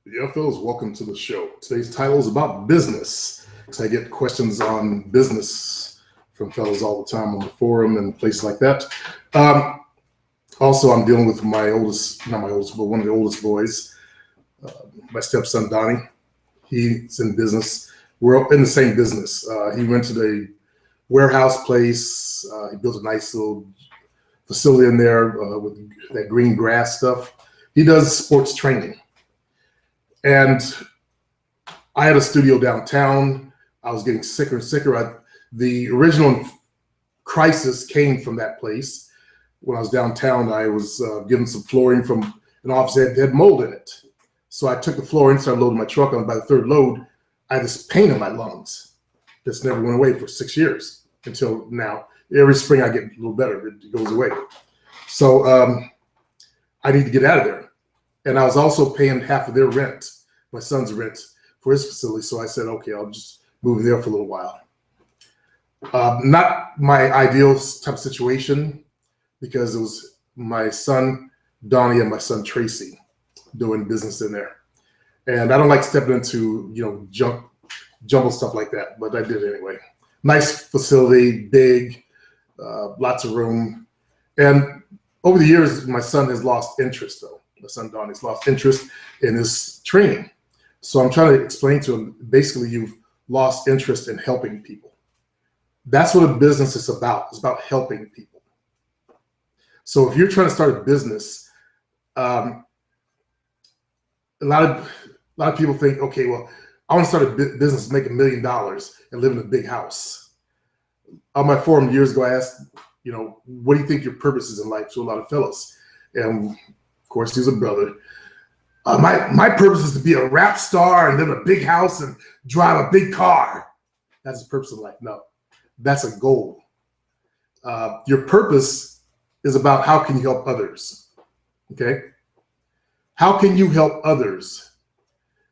Yeah, fellas, welcome to the show. Today's title is about business. So I get questions on business from fellas all the time on the forum and places like that. Um, Also, I'm dealing with my oldest, not my oldest, but one of the oldest boys, uh, my stepson, Donnie. He's in business. We're in the same business. He rented a warehouse place. He built a nice little facility in there with that green grass stuff. He does sports training. And I had a studio downtown. I was getting sicker and sicker. The original crisis came from that place. When I was downtown, I was given some flooring from an office that had mold in it. So I took the flooring, started loading my truck, and by the third load, I had this pain in my lungs. This never went away for 6 years until now. Every spring I get a little better. It goes away. So I need to get out of there. And I was also paying half of their rent, my son's rent, for his facility. So I said, okay, I'll just move in there for a little while. Not my ideal type of situation because it was my son, Donnie, and my son, Tracy, doing business in there. And I don't like stepping into, jumble stuff like that, but I did anyway. Nice facility, big, lots of room. And over the years, my son has lost interest, though. My son, Donnie's lost interest in his training. So I'm trying to explain to him, basically, you've lost interest in helping people. That's what a business is about. It's about helping people. So if you're trying to start a business, a lot of people think, okay, well, I want to start a business, make $1 million, and live in a big house. On my forum years ago, I asked, what do you think your purpose is in life to a lot of fellows? And of course, he's a brother. My purpose is to be a rap star and live in a big house and drive a big car. That's his purpose in life. No, that's a goal. Your purpose is about how can you help others, okay? How can you help others?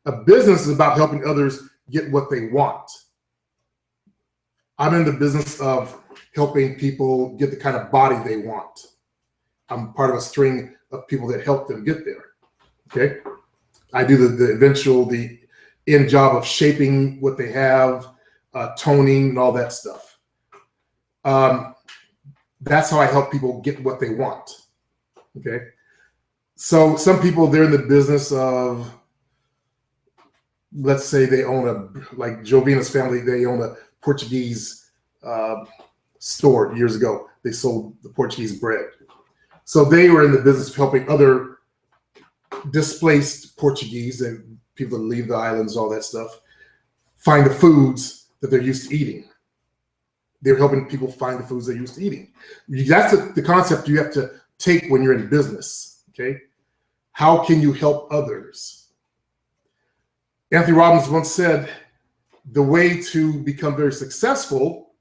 A business is about helping others get what they want. I'm in the business of helping people get the kind of body they want. I'm part of a string of people that help them get there, okay? I do the end job of shaping what they have, toning and all that stuff. That's how I help people get what they want, okay? So some people, they're in the business of, let's say they own like Jovina's family, they own a Portuguese store years ago. They sold the Portuguese bread. So they were in the business of helping other displaced Portuguese and people that leave the islands, all that stuff, find the foods that they're used to eating. They're helping people find the foods they're used to eating. That's the concept you have to take when you're in business, okay? How can you help others? Anthony Robbins once said, the way to become very successful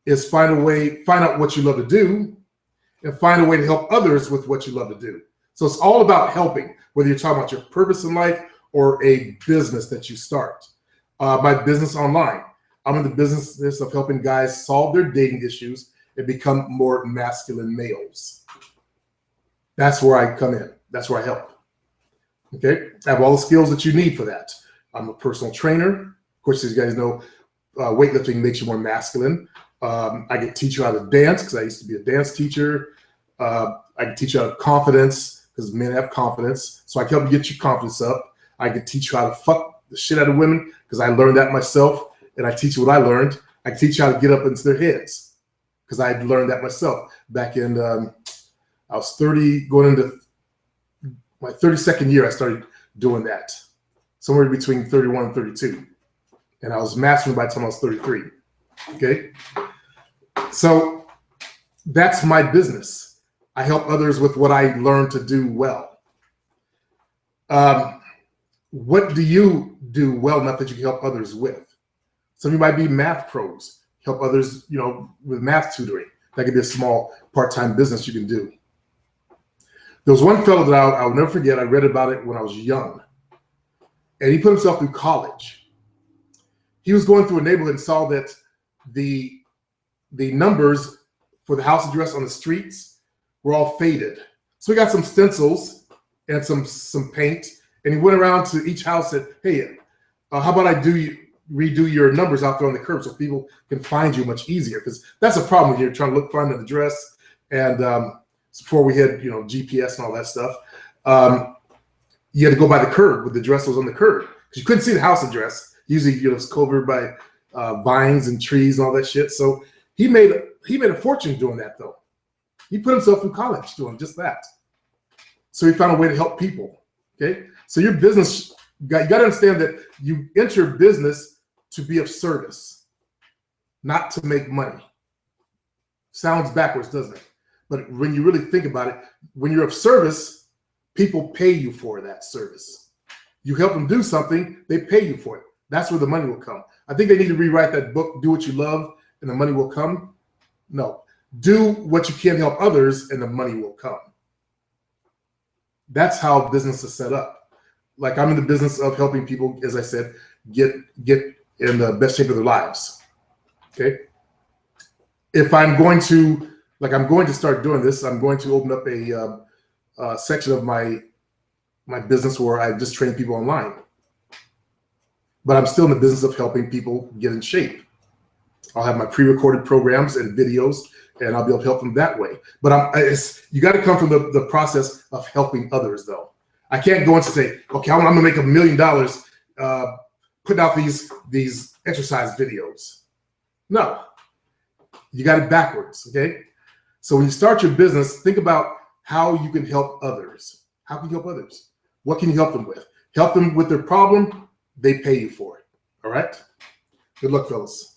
is find out what you love to do and find a way to help others with what you love to do. So it's all about helping, whether you're talking about your purpose in life or a business that you start. My business online, I'm in the business of helping guys solve their dating issues and become more masculine males. That's where I come in. That's where I help. Okay, I have all the skills that you need for that. I'm a personal trainer. Of course, these guys know weightlifting makes you more masculine. I can teach you how to dance because I used to be a dance teacher. I can teach you how to confidence because men have confidence. So I can help you get your confidence up. I can teach you how to fuck the shit out of women because I learned that myself. And I teach you what I learned. I can teach you how to get up into their heads because I learned that myself back in, I was 30, going into my 32nd year, I started doing that. Somewhere between 31 and 32. And I was mastering by the time I was 33, okay? So that's my business. I help others with what I learned to do well. What do you do well enough that you can help others with? Some of you might be math pros, help others, with math tutoring. That could be a small part-time business you can do. There was one fellow that I'll never forget. I read about it when I was young. And he put himself through college. He was going through a neighborhood and saw that the numbers for the house address on the streets were all faded. So we got some stencils and some paint And he went around to each house and said, hey, how about I redo your numbers out there on the curb so people can find you much easier? Because that's a problem when you're trying to find an address. And before we had, GPS and all that stuff, you had to go by the curb with the address was on the curb because you couldn't see the house address. Usually, it's covered by vines and trees and all that shit. So he made a fortune doing that, though. He put himself through college doing just that. So he found a way to help people. Okay, so your business, you got to understand that you enter business to be of service, not to make money. Sounds backwards, doesn't it? But when you really think about it, when you're of service, people pay you for that service. You help them do something, they pay you for it. That's where the money will come. I think they need to rewrite that book, Do What You Love, and the money will come. No, do what you can to help others, and the money will come. That's how business is set up. Like I'm in the business of helping people, as I said, get in the best shape of their lives. Okay. If I'm going to start doing this, I'm going to open up a section of my business where I just train people online. But I'm still in the business of helping people get in shape. I'll have my pre-recorded programs and videos, and I'll be able to help them that way. But you got to come from the process of helping others, though. I can't go and say, okay, I'm going to make $1 million putting out these exercise videos. No, you got it backwards, okay? So when you start your business, think about how you can help others. How can you help others? What can you help them with? Help them with their problem, they pay you for it, all right? Good luck, fellas.